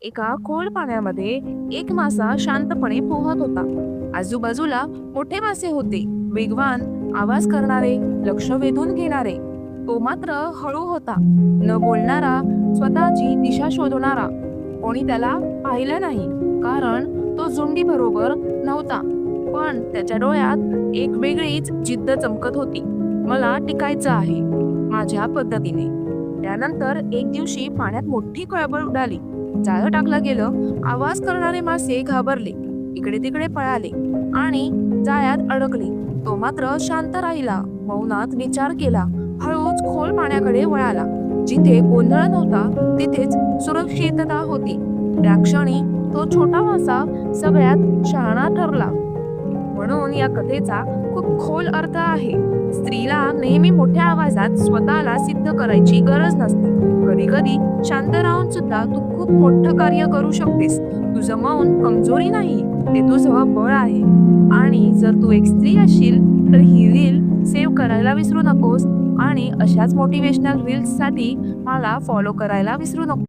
एका खोल पाण्यामध्ये एक मासा शांतपणे पोहत होता. आजूबाजूला मोठे मासे होते, वेगवान आवाज करणारे, लक्ष वेधून घेणारे. तो मात्र हळू होता, न बोलणारा, स्वतःची दिशा शोधणारा. कोणी त्याला पाहिलं नाही, कारण तो झुंडी बरोबर नव्हता. पण त्याच्या डोळ्यात एक वेगळीच जिद्द चमकत होती. मला टिकायचं आहे, माझ्या पद्धतीने. त्यानंतर एक दिवशी पाण्यात मोठी खळबळ उडाली. जाळं टाकलं गेलं, आवाज करणारे मासे घाबरले, इकडे तिकडे पळाले आणि जाळ्यात अडकले. तो मात्र शांत राहिला, मौनात विचार केला, हळूच खोल पाण्याकडे वळाला. जिथे गोंधळ नव्हता तिथेच सुरक्षितता होती. त्या क्षणी तो छोटा मासा सगळ्यात शहाणा ठरला. म्हणून या कथेचा खूप खोल अर्थ आहे. स्त्रीला नेहमी मोठ्या आवाजात स्वतःला सिद्ध करायची गरज नसते. कधी कधी शांत राहून सुद्धा तू खूप मोठं कार्य करू शकतेस. तुझं मौन कमजोरी नाही, ते तुझं बळ आहे. आणि जर तू एक स्त्री असशील तर ही रील सेव्ह करायला विसरू नकोस आणि अशाच मोटिवेशनल रील्ससाठी मला फॉलो करायला विसरू नको.